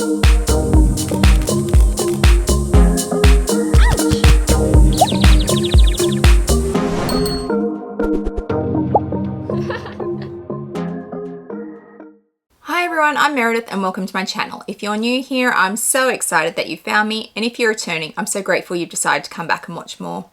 Hi everyone, I'm Meredith and welcome to my channel. If you're new here, I'm so excited that you found me, and if you're returning, I'm so grateful you've decided to come back and watch more.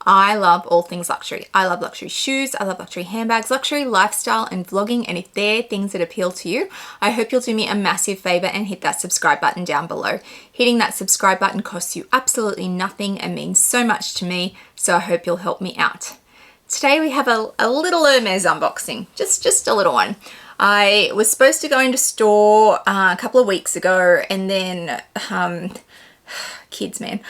I love all things luxury. I love luxury shoes, I love luxury handbags, luxury lifestyle and vlogging, and if they're things that appeal to you, I hope you'll do me a massive favor and hit that subscribe button down below. Hitting that subscribe button costs you absolutely nothing and means so much to me, so I hope you'll help me out. Today we have a little Hermes unboxing, just a little one. I was supposed to go into store a couple of weeks ago, and then kids, man.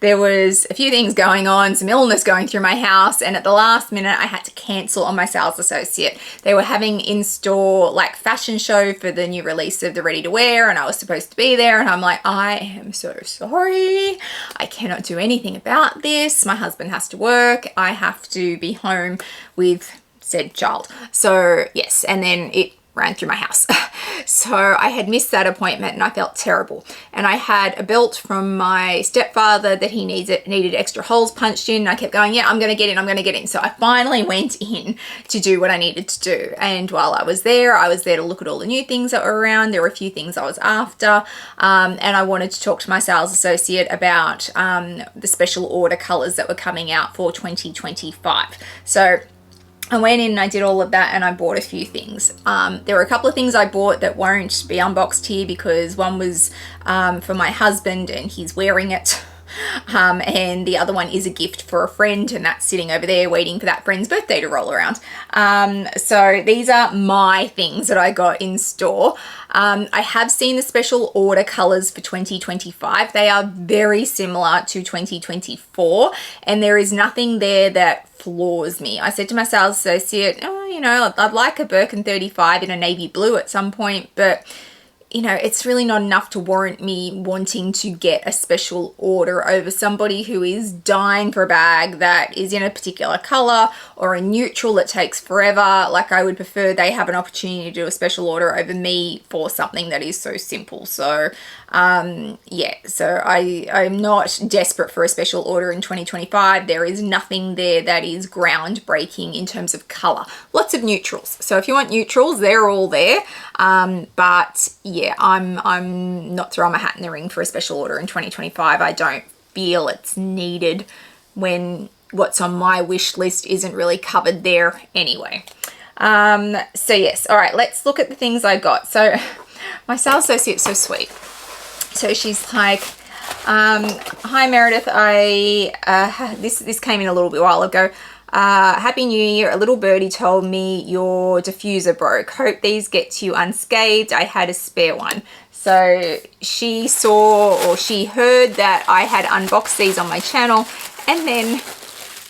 There was a few things going on, some illness going through my house, and at the last minute I had to cancel on my sales associate. They were having in-store like fashion show for the new release of the ready to wear, and I was supposed to be there, and I'm like, I am so sorry. I cannot do anything about this. My husband has to work. I have to be home with said child. So yes, and then it ran through my house. So I had missed that appointment and I felt terrible. And I had a belt from my stepfather that he needed extra holes punched in. I kept going, yeah, I'm gonna get in. So I finally went in to do what I needed to do. And while I was there to look at all the new things that were around. There were a few things I was after. And I wanted to talk to my sales associate about the special order colors that were coming out for 2025. So I went in and I did all of that and I bought a few things. There were a couple of things I bought that won't be unboxed here because one was for my husband and he's wearing it. And the other one is a gift for a friend, and that's sitting over there waiting for that friend's birthday to roll around. So these are my things that I got in store. I have seen the special order colors for 2025. They are very similar to 2024, and there is nothing there that floors me. I said to my sales associate, oh, you know, I'd like a Birkin 35 in a navy blue at some point, but you know, it's really not enough to warrant me wanting to get a special order over somebody who is dying for a bag that is in a particular color or a neutral that takes forever. Like, I would prefer they have an opportunity to do a special order over me for something that is so simple. So yeah, so I'm not desperate for a special order in 2025. There is nothing there that is groundbreaking in terms of color. Lots of neutrals. So if you want neutrals, they're all there. But yeah, I'm not throwing my hat in the ring for a special order in 2025. I don't feel it's needed when what's on my wish list isn't really covered there anyway. So yes, all right, let's look at the things I got. So my sales associate's so sweet. So she's like, hi Meredith, this came in a little bit while ago. Happy New Year. A little birdie told me your diffuser broke. Hope these get to you unscathed. I had a spare one. So she saw, or she heard that I had unboxed these on my channel and then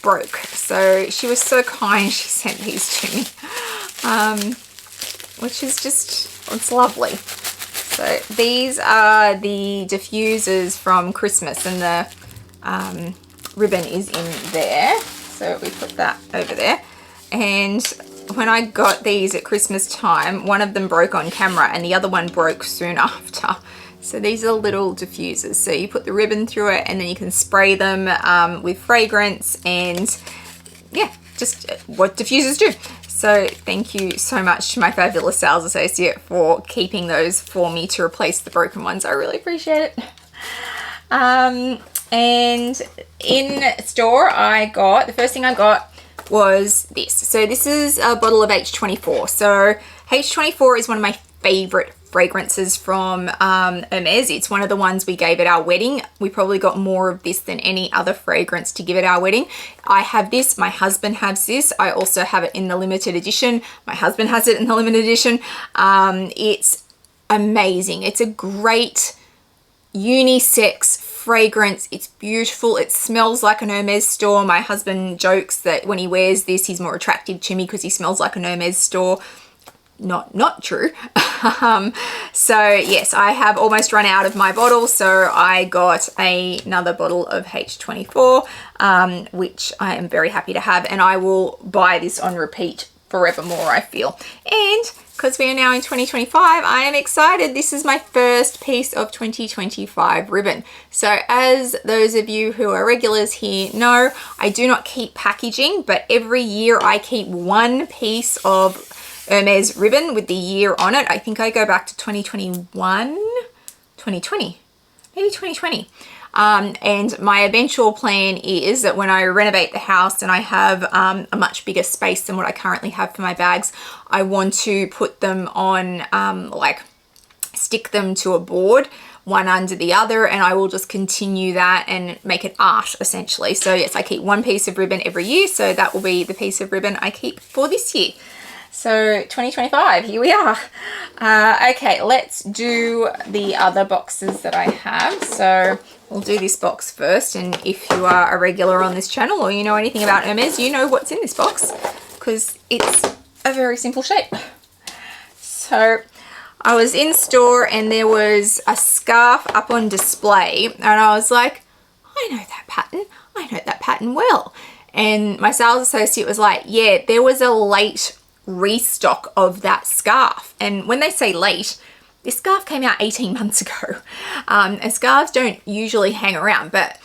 broke. So she was so kind, she sent these to me, which is just, it's lovely. So these are the diffusers from Christmas, and the ribbon is in there. So we put that over there. And when I got these at Christmas time, one of them broke on camera and the other one broke soon after. So these are little diffusers. So you put the ribbon through it and then you can spray them with fragrance, and yeah, just what diffusers do. So thank you so much to my fabulous sales associate for keeping those for me to replace the broken ones. I really appreciate it. And in store, the first thing I got was this. So this is a bottle of H24. So H24 is one of my favorite fragrances from Hermes. It's one of the ones we gave at our wedding. We probably got more of this than any other fragrance to give at our wedding. I have this, my husband has this. I also have it in the limited edition. My husband has it in the limited edition. It's amazing. It's a great unisex fragrance. It's beautiful. It smells like an Hermes store. My husband jokes that when he wears this, he's more attractive to me because he smells like an Hermes store. Not true. So yes, I have almost run out of my bottle, so I got another bottle of H24, which I am very happy to have, and I will buy this on repeat forevermore, I feel. And because we are now in 2025, I am excited. This is my first piece of 2025 ribbon. So as those of you who are regulars here know, I do not keep packaging, but every year I keep one piece of Hermes ribbon with the year on it. I think I go back to 2021, 2020, maybe 2020. And my eventual plan is that when I renovate the house and I have a much bigger space than what I currently have for my bags, I want to put them on, like stick them to a board, one under the other, and I will just continue that and make it art essentially. So yes, I keep one piece of ribbon every year. So that will be the piece of ribbon I keep for this year. So 2025, here we are. Okay, let's do the other boxes that I have. So we'll do this box first, and if you are a regular on this channel or you know anything about Hermes, you know what's in this box because it's a very simple shape. So I was in store and there was a scarf up on display and I was like, I know that pattern. I know that pattern well. And my sales associate was like, yeah, there was a late restock of that scarf. And when they say late, this scarf came out 18 months ago. And scarves don't usually hang around, but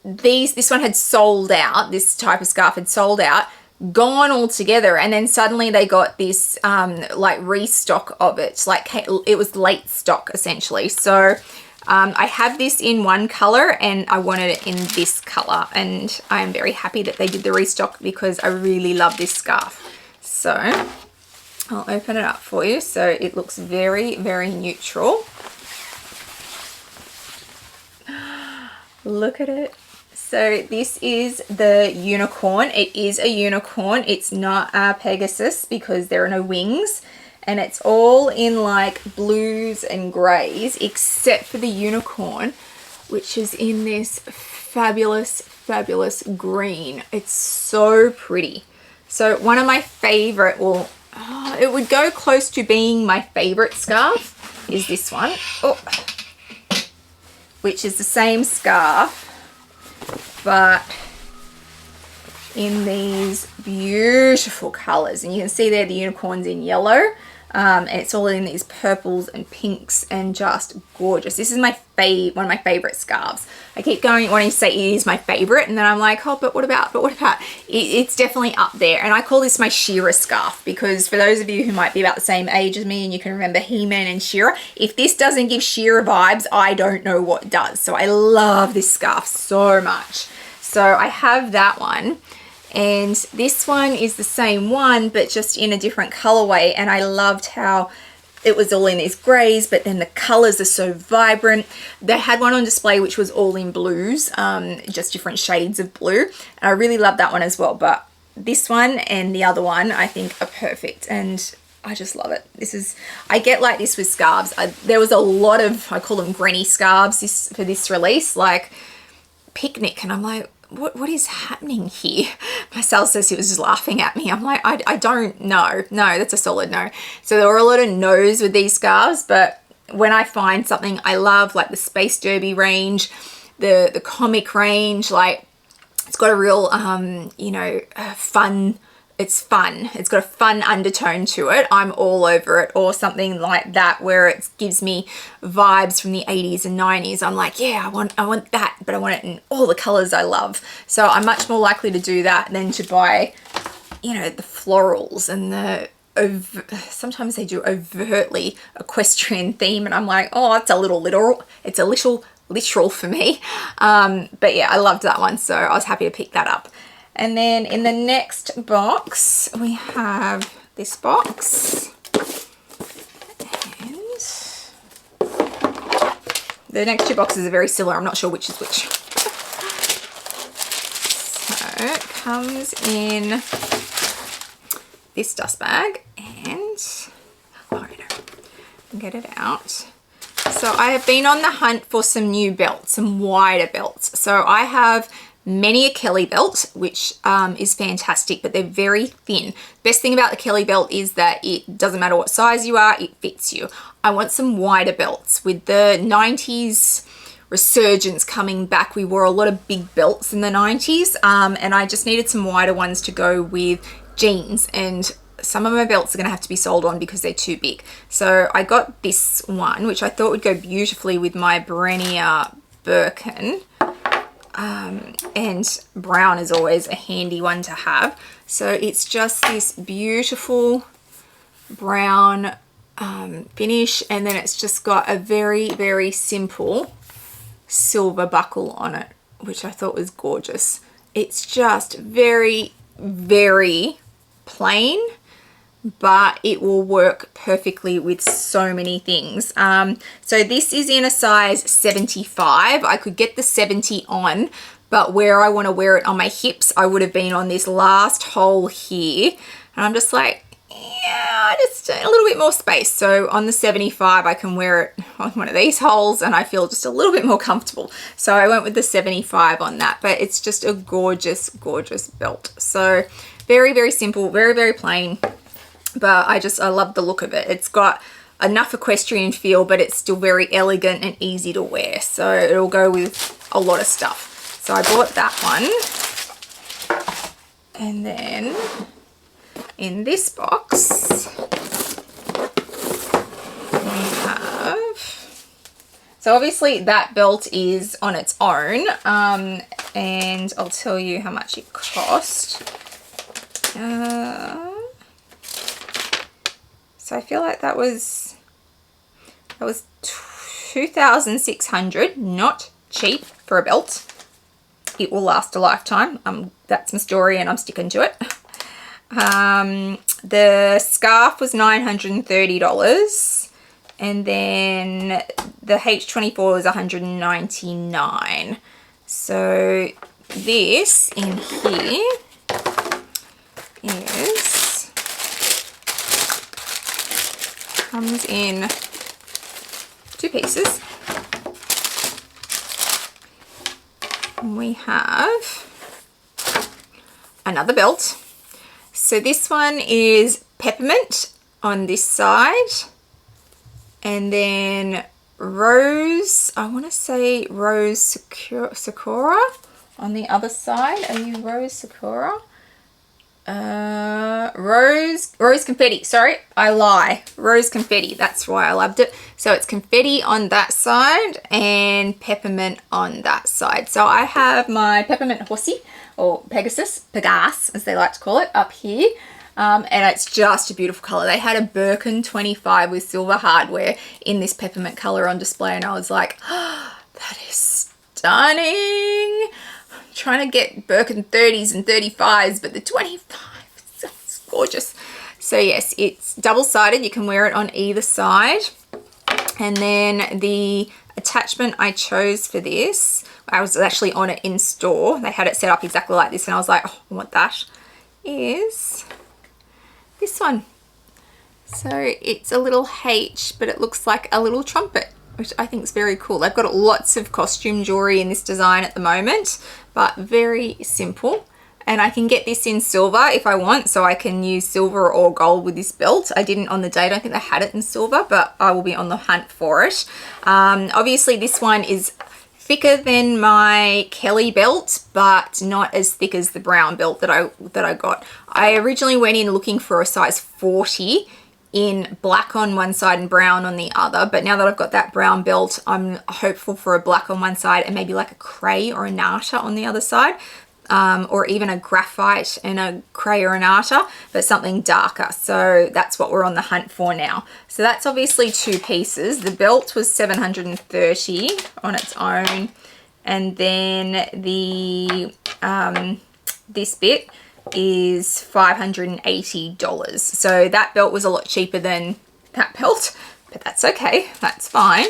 this one had sold out. This type of scarf had sold out, gone altogether, and then suddenly they got this like restock of it. Like it was late stock essentially. So I have this in one color and I wanted it in this color, and I am very happy that they did the restock because I really love this scarf. So I'll open it up for you. So it looks very, very neutral. Look at it. So this is the unicorn. It is a unicorn. It's not a Pegasus because there are no wings. And it's all in like blues and grays, except for the unicorn, which is in this fabulous, fabulous green. It's so pretty. So one of my favorite, well, it would go close to being my favorite scarf, is this one. Oh, which is the same scarf, but in these beautiful colors. And you can see there the unicorn's in yellow. And it's all in these purples and pinks and just gorgeous. This is my one of my favorite scarves. I keep wanting to say it is my favorite, and then I'm like, oh, but what about? It's definitely up there. And I call this my She-Ra scarf because for those of you who might be about the same age as me and you can remember He-Man and She-Ra, if this doesn't give She-Ra vibes, I don't know what does. So I love this scarf so much. So I have that one. And this one is the same one, but just in a different colorway. And I loved how it was all in these grays, but then the colors are so vibrant. They had one on display which was all in blues, just different shades of blue. And I really love that one as well. But this one and the other one I think are perfect. And I just love it. I get like this with scarves. There was a lot of, I call them granny scarves for this release, like picnic. And I'm like, what is happening here? My sales associate was just laughing at me. I'm like, I don't know. No, that's a solid no. So there were a lot of no's with these scarves, but when I find something I love, like the Space Derby range, the comic range, like it's got a real, you know, fun. It's fun. It's got a fun undertone to it. I'm all over it. Or something like that where it gives me vibes from the 80s and 90s. I'm like, yeah, I want that, but I want it in all the colors I love. So I'm much more likely to do that than to buy, you know, the florals and sometimes they do overtly equestrian theme, and I'm like, oh, it's a little literal. It's a little literal for me. But yeah, I loved that one, so I was happy to pick that up. And then in the next box, we have this box. And the next two boxes are very similar. I'm not sure which is which. So it comes in this dust bag and, oh no, get it out. So I have been on the hunt for some new belts, some wider belts. So I have many a Kelly belt, which is fantastic, but they're very thin. Best thing about the Kelly belt is that it doesn't matter what size you are, it fits you. I want some wider belts. With the 90s resurgence coming back, we wore a lot of big belts in the 90s, and I just needed some wider ones to go with jeans. And some of my belts are going to have to be sold on because they're too big. So I got this one, which I thought would go beautifully with my Brenia Birkin. And brown is always a handy one to have. So it's just this beautiful brown finish, and then it's just got a very, very simple silver buckle on it, which I thought was gorgeous. It's just very, very plain, but it will work perfectly with so many things. So this is in a size 75. I could get the 70 on, but where I want to wear it on my hips, I would have been on this last hole here. And I'm just like, yeah, just a little bit more space. So on the 75, I can wear it on one of these holes and I feel just a little bit more comfortable. So I went with the 75 on that, but it's just a gorgeous, gorgeous belt. So very, very simple, very, very plain, but I love the look of it. It's got enough equestrian feel, but it's still very elegant and easy to wear. So it'll go with a lot of stuff. So I bought that one. And then in this box, we have, so obviously that belt is on its own, and I'll tell you how much it cost. So I feel like that was 2,600, not cheap for a belt. It will last a lifetime. That's my story and I'm sticking to it. The scarf was $930, and then the H24 was $199. So this in here comes in 2 pieces. And we have another belt. So this one is peppermint on this side, and then rose, I want to say rose sakura on the other side. Are you rose sakura? Rose confetti. Sorry, I lie. Rose confetti. That's why I loved it. So it's confetti on that side and peppermint on that side. So I have my peppermint horsey, or Pegasus as they like to call it, up here. And it's just a beautiful color. They had a Birkin 25 with silver hardware in this peppermint color on display, and I was like, oh, that is stunning. I'm trying to get Birkin 30s and 35s, but the 25 is gorgeous. So yes, it's double-sided. You can wear it on either side. And then the attachment I chose for this, I was actually on it in store. They had it set up exactly like this, and I was like, oh, I want that, is this one. So it's a little H, but it looks like a little trumpet, which I think is very cool. They've got lots of costume jewelry in this design at the moment, but very simple. And I can get this in silver if I want, so I can use silver or gold with this belt. I didn't on the day, I don't think they had it in silver, but I will be on the hunt for it. Obviously this one is thicker than my Kelly belt, but not as thick as the brown belt that I got. I originally went in looking for a size 40 in black on one side and brown on the other, but now that I've got that brown belt, I'm hopeful for a black on one side and maybe like a cray or a nata on the other side. Or even a graphite and a cray or a nata, but something darker. So that's what we're on the hunt for now. So that's obviously 2 pieces. The belt was $730 on its own, and then the this bit is $580. So that belt was a lot cheaper than that belt, but that's okay. That's fine.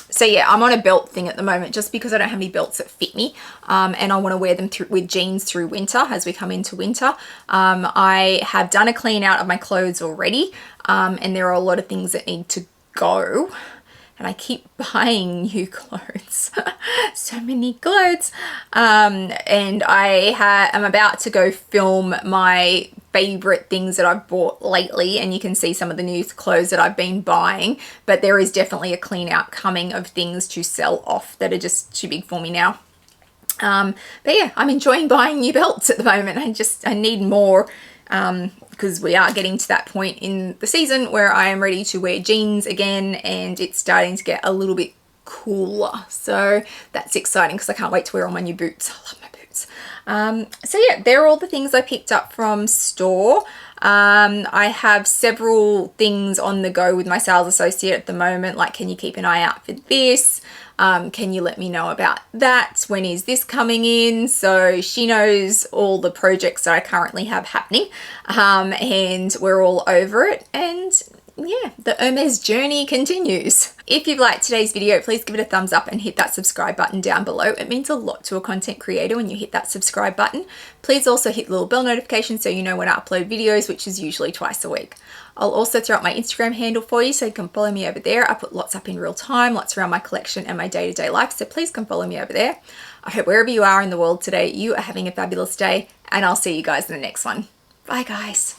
So yeah, I'm on a belt thing at the moment just because I don't have any belts that fit me, and I want to wear them with jeans through winter as we come into winter. I have done a clean out of my clothes already, and there are a lot of things that need to go, and I keep buying new clothes. So many clothes. And I'm about to go film my favorite things that I've bought lately, and you can see some of the new clothes that I've been buying, but there is definitely a clean out coming of things to sell off that are just too big for me now. But yeah, I'm enjoying buying new belts at the moment. I need more because we are getting to that point in the season where I am ready to wear jeans again, and it's starting to get a little bit cooler. So that's exciting because I can't wait to wear all my new boots. I love my boots. So yeah, they're all the things I picked up from store. I have several things on the go with my sales associate at the moment, like, can you keep an eye out for this? Can you let me know about that? When is this coming in? So she knows all the projects that I currently have happening, and we're all over it. And yeah, the Hermes journey continues. If you've liked today's video, please give it a thumbs up and hit that subscribe button down below. It means a lot to a content creator when you hit that subscribe button. Please also hit the little bell notification so you know when I upload videos, which is usually twice a week. I'll also throw up my Instagram handle for you so you can follow me over there. I put lots up in real time, lots around my collection and my day-to-day life, so please come follow me over there. I hope wherever you are in the world today, you are having a fabulous day, and I'll see you guys in the next one. Bye guys.